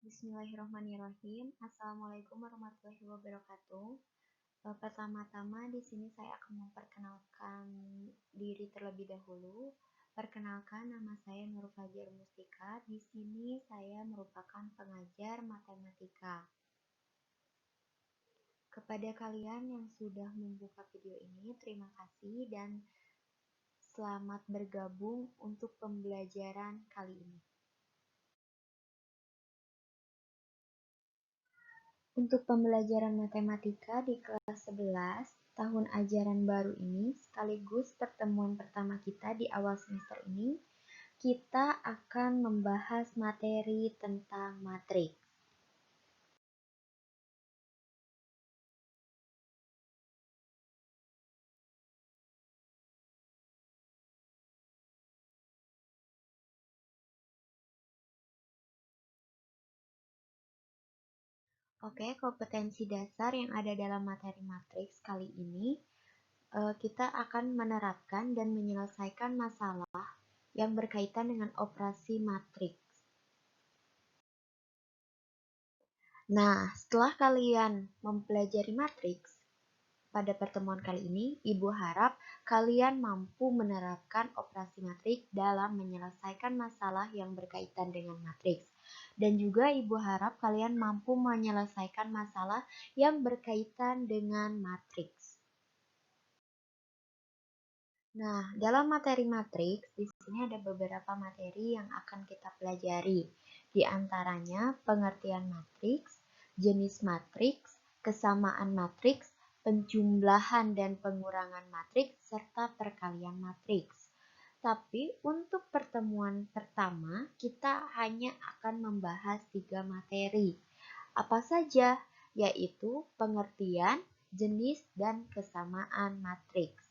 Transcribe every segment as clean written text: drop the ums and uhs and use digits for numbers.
Bismillahirrahmanirrahim. Assalamualaikum warahmatullahi wabarakatuh. Pertama-tama di sini saya akan memperkenalkan diri terlebih dahulu. Perkenalkan, nama saya Nur Fajar Mustika. Di sini saya merupakan pengajar matematika. Kepada kalian yang sudah membuka video ini, terima kasih dan selamat bergabung untuk pembelajaran kali ini. Untuk pembelajaran matematika di kelas 11 tahun ajaran baru ini, sekaligus pertemuan pertama kita di awal semester ini, kita akan membahas materi tentang matriks. Oke, kompetensi dasar yang ada dalam materi matriks kali ini, kita akan menerapkan dan menyelesaikan masalah yang berkaitan dengan operasi matriks. Nah, setelah kalian mempelajari matriks, pada pertemuan kali ini, Ibu harap kalian mampu menerapkan operasi matriks dalam menyelesaikan masalah yang berkaitan dengan matriks. Dan juga Ibu harap kalian mampu menyelesaikan masalah yang berkaitan dengan matriks. Nah, dalam materi matriks, di sini ada beberapa materi yang akan kita pelajari. Di antaranya pengertian matriks, jenis matriks, kesamaan matriks, penjumlahan dan pengurangan matriks, serta perkalian matriks. Tapi untuk pertemuan pertama, kita hanya akan membahas 3 materi. Apa saja? Yaitu pengertian, jenis, dan kesamaan matriks.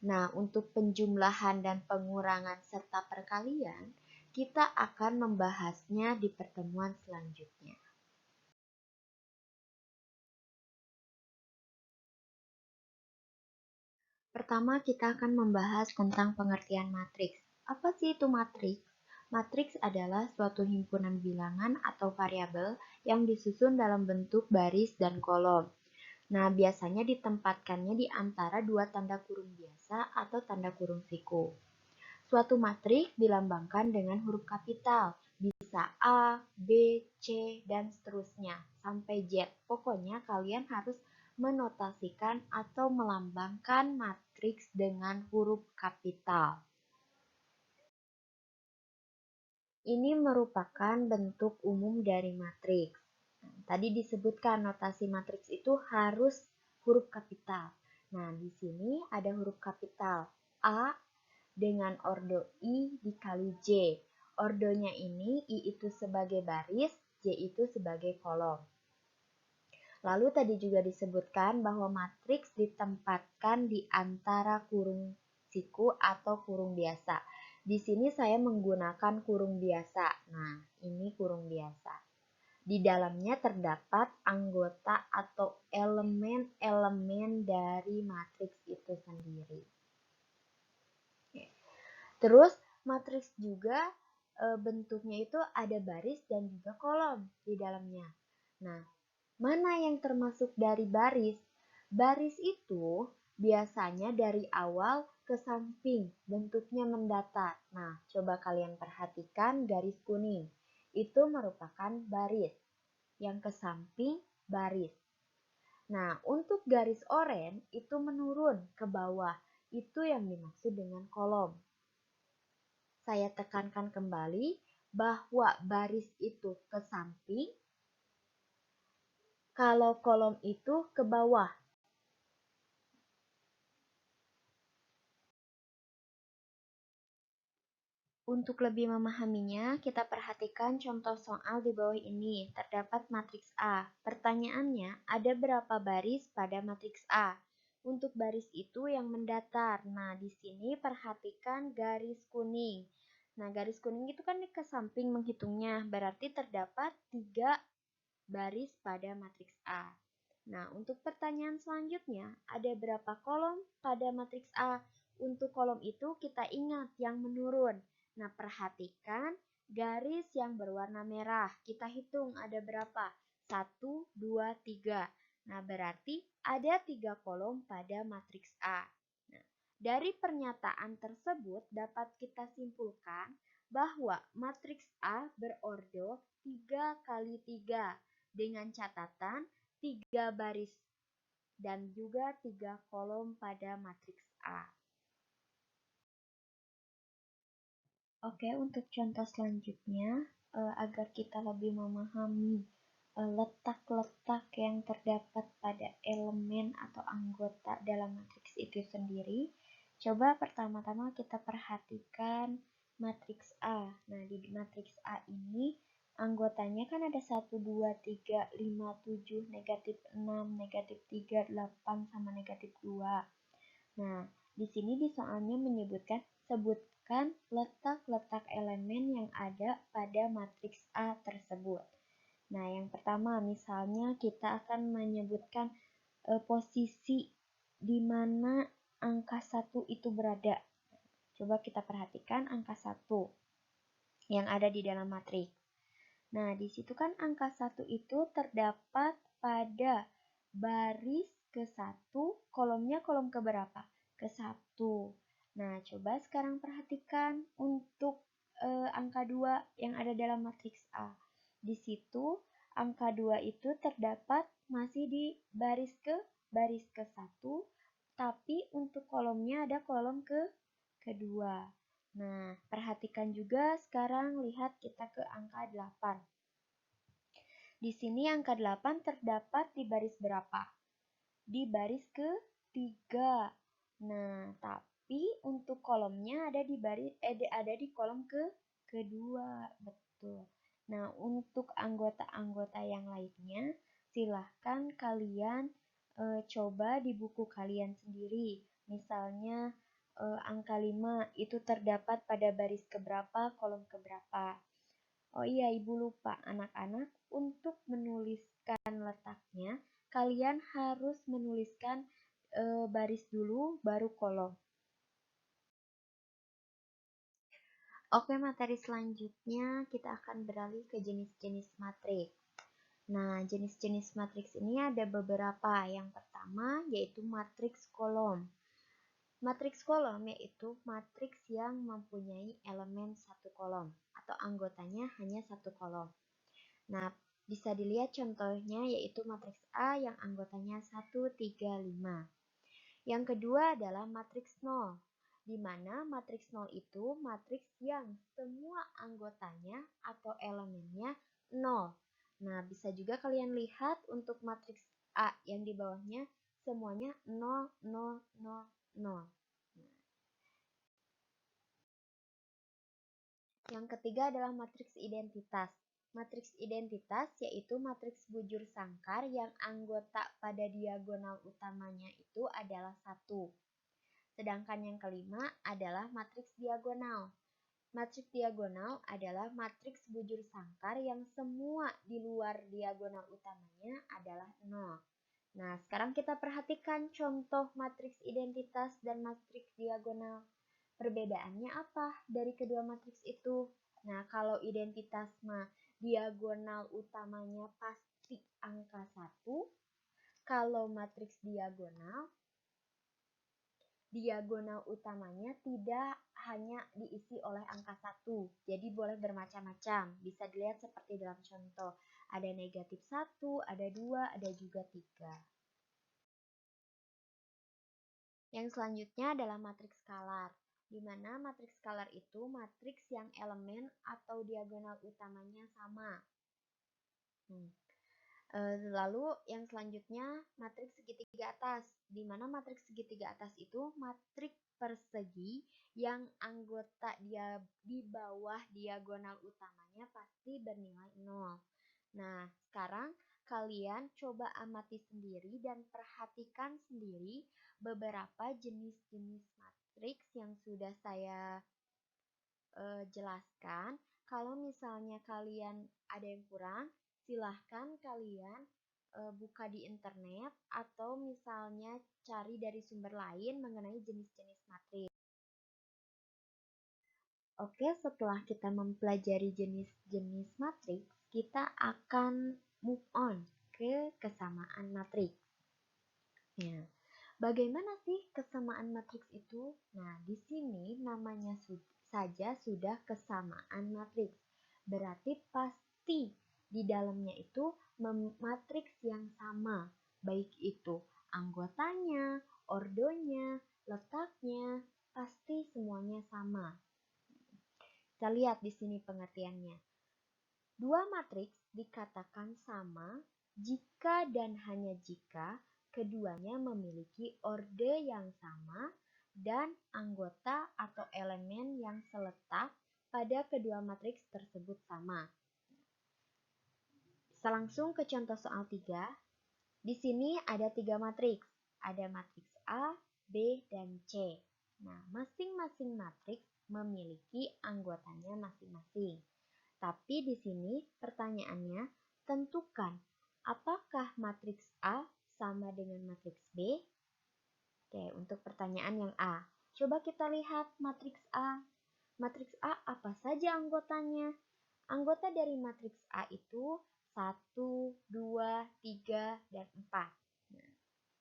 Nah, untuk penjumlahan dan pengurangan serta perkalian, kita akan membahasnya di pertemuan selanjutnya. Pertama, kita akan membahas tentang pengertian matriks. Apa sih itu matriks? Matriks adalah suatu himpunan bilangan atau variabel yang disusun dalam bentuk baris dan kolom. Nah, biasanya ditempatkannya di antara dua tanda kurung biasa atau tanda kurung siku. Suatu matriks dilambangkan dengan huruf kapital, bisa A, B, C, dan seterusnya, sampai Z. Pokoknya kalian harus menotasikan atau melambangkan matriks dengan huruf kapital. Ini merupakan bentuk umum dari matriks. Tadi disebutkan notasi matriks itu harus huruf kapital. Nah, di sini ada huruf kapital A dengan ordo I dikali J. Ordonya ini I itu sebagai baris, J itu sebagai kolom. Lalu tadi juga disebutkan bahwa matriks ditempatkan di antara kurung siku atau kurung biasa. Di sini saya menggunakan kurung biasa. Nah, ini kurung biasa. Di dalamnya terdapat anggota atau elemen-elemen dari matriks itu sendiri. Terus matriks juga bentuknya itu ada baris dan juga kolom di dalamnya. Nah, mana yang termasuk dari baris? Baris itu biasanya dari awal ke samping, bentuknya mendatar. Nah, coba kalian perhatikan garis kuning. Itu merupakan baris. Yang ke samping, baris. Nah, untuk garis oranye itu menurun ke bawah. Itu yang dimaksud dengan kolom. Saya tekankan kembali bahwa baris itu ke samping, kalau kolom itu ke bawah. Untuk lebih memahaminya, kita perhatikan contoh soal di bawah ini. Terdapat matriks A. Pertanyaannya, ada berapa baris pada matriks A? Untuk baris itu yang mendatar. Nah, di sini perhatikan garis kuning. Nah, garis kuning itu kan ke samping menghitungnya. Berarti terdapat 3 baris pada matriks A. Nah, untuk pertanyaan selanjutnya, ada berapa kolom pada matriks A? Untuk kolom itu kita ingat yang menurun. Nah, perhatikan garis yang berwarna merah. Kita hitung ada berapa? 1, 2, 3. Nah, berarti ada 3 kolom pada matriks A. Nah, dari pernyataan tersebut dapat kita simpulkan bahwa matriks A berordo 3 kali 3 dengan catatan 3 baris dan juga 3 kolom pada matriks A. Oke, untuk contoh selanjutnya, agar kita lebih memahami letak-letak yang terdapat pada elemen atau anggota dalam matriks itu sendiri, coba pertama-tama kita perhatikan matriks A. Nah, di matriks A ini anggotanya kan ada 1, 2, 3, 5, 7, negatif 6, negatif 3, 8, sama negatif 2. Nah, di sini di soalnya menyebutkan sebutkan letak-letak elemen yang ada pada matriks A tersebut. Nah, yang pertama misalnya kita akan menyebutkan posisi di mana angka 1 itu berada. Coba kita perhatikan angka 1 yang ada di dalam matriks. Nah, di situ kan angka 1 itu terdapat pada baris ke-1, kolomnya kolom keberapa? Ke-1. Nah, coba sekarang perhatikan untuk angka 2 yang ada dalam matriks A. Di situ angka 2 itu terdapat masih di baris ke-1, tapi untuk kolomnya ada kolom kedua. Nah, perhatikan juga sekarang lihat kita ke angka 8. Di sini angka 8 terdapat di baris berapa? Di baris ke-3. Nah, tapi untuk kolomnya ada di kolom kedua, betul. Nah, untuk anggota-anggota yang lainnya, silahkan kalian coba di buku kalian sendiri. Misalnya angka 5 itu terdapat pada baris keberapa, kolom keberapa. Oh iya, Ibu lupa, anak-anak, untuk menuliskan letaknya, kalian harus menuliskan baris dulu, baru kolom. Oke, materi selanjutnya kita akan beralih ke jenis-jenis matriks. Nah, jenis-jenis matriks ini ada beberapa. Yang pertama yaitu matriks kolom. Matriks kolom yaitu matriks yang mempunyai elemen satu kolom atau anggotanya hanya satu kolom. Nah, bisa dilihat contohnya yaitu matriks A yang anggotanya 1, 3, 5. Yang kedua adalah matriks 0, di mana matriks 0 itu matriks yang semua anggotanya atau elemennya 0. Nah, bisa juga kalian lihat untuk matriks A yang di bawahnya semuanya 0, 0, 0, 0. Yang ketiga adalah matriks identitas. Matriks identitas yaitu matriks bujur sangkar yang anggota pada diagonal utamanya itu adalah 1. Sedangkan yang kelima adalah matriks diagonal. Matriks diagonal adalah matriks bujur sangkar yang semua di luar diagonal utamanya adalah 0. Nah, sekarang kita perhatikan contoh matriks identitas dan matriks diagonal. Perbedaannya apa dari kedua matriks itu? Nah, kalau identitas mah diagonal utamanya pasti angka 1. Kalau matriks diagonal utamanya tidak hanya diisi oleh angka 1. Jadi boleh bermacam-macam. Bisa dilihat seperti dalam contoh. Ada negatif 1, ada 2, ada juga 3. Yang selanjutnya adalah matriks skalar, di mana matriks skalar itu matriks yang elemen atau diagonal utamanya sama. Lalu yang selanjutnya matriks segitiga atas, di mana matriks segitiga atas itu matriks persegi yang anggota dia di bawah diagonal utamanya pasti bernilai 0. Nah, sekarang kalian coba amati sendiri dan perhatikan sendiri beberapa jenis-jenis matriks yang sudah saya jelaskan. Kalau misalnya kalian ada yang kurang, silahkan kalian buka di internet atau misalnya cari dari sumber lain mengenai jenis-jenis matriks. Oke, setelah kita mempelajari jenis-jenis matriks, kita akan move on ke kesamaan matriks. Ya, bagaimana sih kesamaan matriks itu? Nah, di sini namanya saja sudah kesamaan matriks. Berarti pasti di dalamnya itu matriks yang sama, baik itu anggotanya, ordonya, letaknya, pasti semuanya sama. Kita lihat di sini pengertiannya. Dua matriks dikatakan sama jika dan hanya jika keduanya memiliki orde yang sama dan anggota atau elemen yang seletak pada kedua matriks tersebut sama. Kita langsung ke contoh soal 3. Di sini ada 3 matriks. Ada matriks A, B, dan C. Nah, masing-masing matriks memiliki anggotanya masing-masing. Tapi di sini pertanyaannya, tentukan apakah matriks A sama dengan matriks B? Oke, untuk pertanyaan yang A. Coba kita lihat matriks A. Matriks A apa saja anggotanya? Anggota dari matriks A itu 1, 2, 3, dan 4. Nah,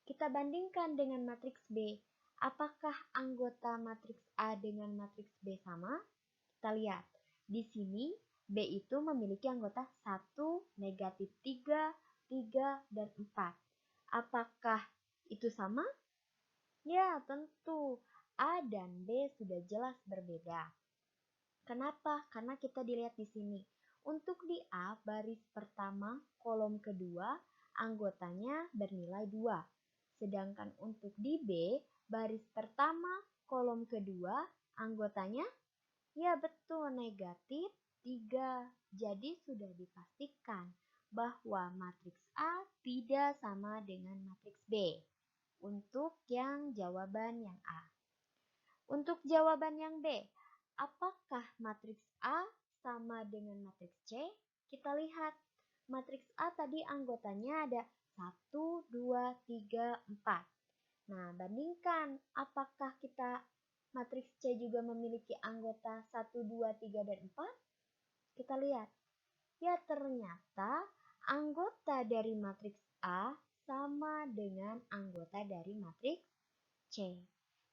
kita bandingkan dengan matriks B. Apakah anggota matriks A dengan matriks B sama? Kita lihat. Di sini B itu memiliki anggota 1, negatif 3, 3, dan 4. Apakah itu sama? Ya, tentu. A dan B sudah jelas berbeda. Kenapa? Karena kita dilihat di sini. Untuk di A, baris pertama, kolom kedua, anggotanya bernilai 2. Sedangkan untuk di B, baris pertama, kolom kedua, anggotanya, ya betul, negatif 3. Jadi sudah dipastikan bahwa matriks A tidak sama dengan matriks B. Untuk yang jawaban yang A. Untuk jawaban yang B, apakah matriks A sama dengan matriks C? Kita lihat. Matriks A tadi anggotanya ada 1, 2, 3, 4. Nah, bandingkan apakah matriks C juga memiliki anggota 1, 2, 3, dan 4? Kita lihat. Ya, ternyata anggota dari matriks A sama dengan anggota dari matriks C.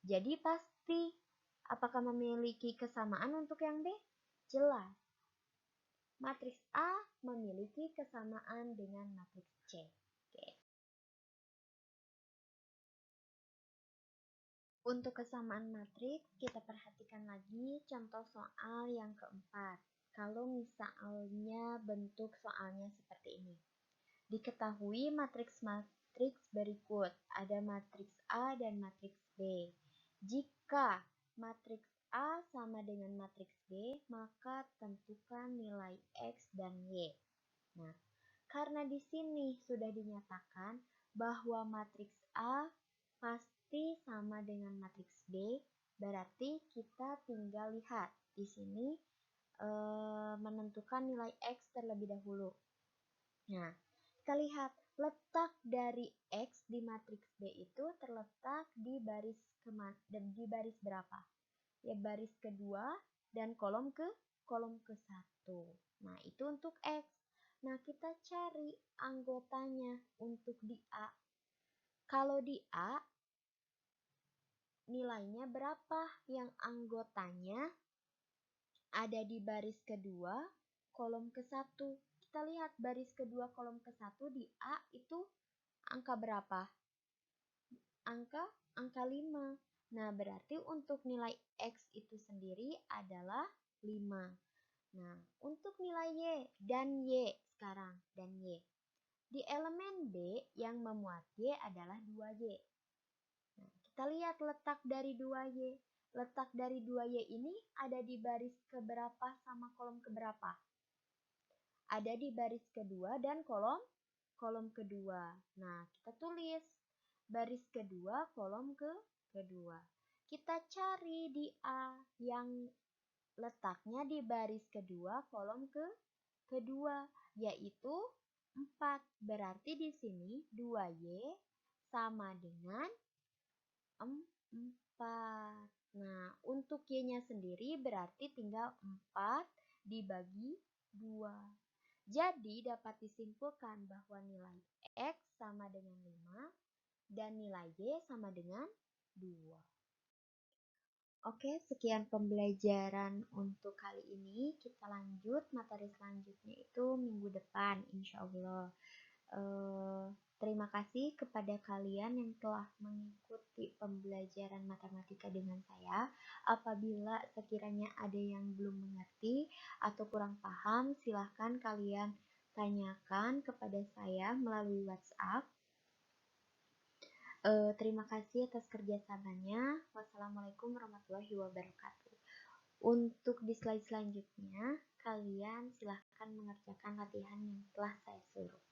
Jadi pasti, apakah memiliki kesamaan untuk yang B? Jelas. Matriks A memiliki kesamaan dengan matriks C. Oke. Untuk kesamaan matriks, kita perhatikan lagi contoh soal yang keempat. Kalau misalnya bentuk soalnya seperti ini. Diketahui matriks-matriks berikut, ada matriks A dan matriks B. Jika matriks A sama dengan matriks B, maka tentukan nilai X dan Y. Nah, karena di sini sudah dinyatakan bahwa matriks A pasti sama dengan matriks B, berarti kita tinggal lihat di sini menentukan nilai X terlebih dahulu. Nah, kita lihat letak dari X di matriks B itu terletak di baris berapa? Ya, baris kedua dan kolom ke-1. Nah, itu untuk X. Nah, kita cari anggotanya untuk di A. Kalau di A, nilainya berapa yang anggotanya ada di baris kedua, kolom ke-1. Kita lihat baris kedua kolom ke-1 di A itu angka berapa? Angka 5. Nah, berarti untuk nilai X itu sendiri adalah 5. Nah, untuk nilai Y dan Y sekarang, dan Y. Di elemen B yang memuat Y adalah 2Y. Nah, kita lihat letak dari 2Y. Letak dari 2Y ini ada di baris keberapa sama kolom keberapa? Ada di baris kedua dan kolom kedua. Nah, kita tulis baris kedua, kolom kedua. Kita cari di A yang letaknya di baris kedua, kolom kedua, yaitu 4. Berarti di sini 2Y sama dengan 4. Nah, untuk Y-nya sendiri berarti tinggal 4 dibagi 2. Jadi dapat disimpulkan bahwa nilai X sama dengan 5 dan nilai Y sama dengan 2. Oke, sekian pembelajaran untuk kali ini. Kita lanjut materi selanjutnya itu minggu depan, insya Allah. Terima kasih kepada kalian yang telah mengikuti pembelajaran matematika dengan saya. Apabila sekiranya ada yang belum mengerti atau kurang paham, silahkan kalian tanyakan kepada saya melalui WhatsApp. Terima kasih atas kerjasamanya. Wassalamualaikum warahmatullahi wabarakatuh. Untuk di slide selanjutnya, kalian silahkan mengerjakan latihan yang telah saya suruh.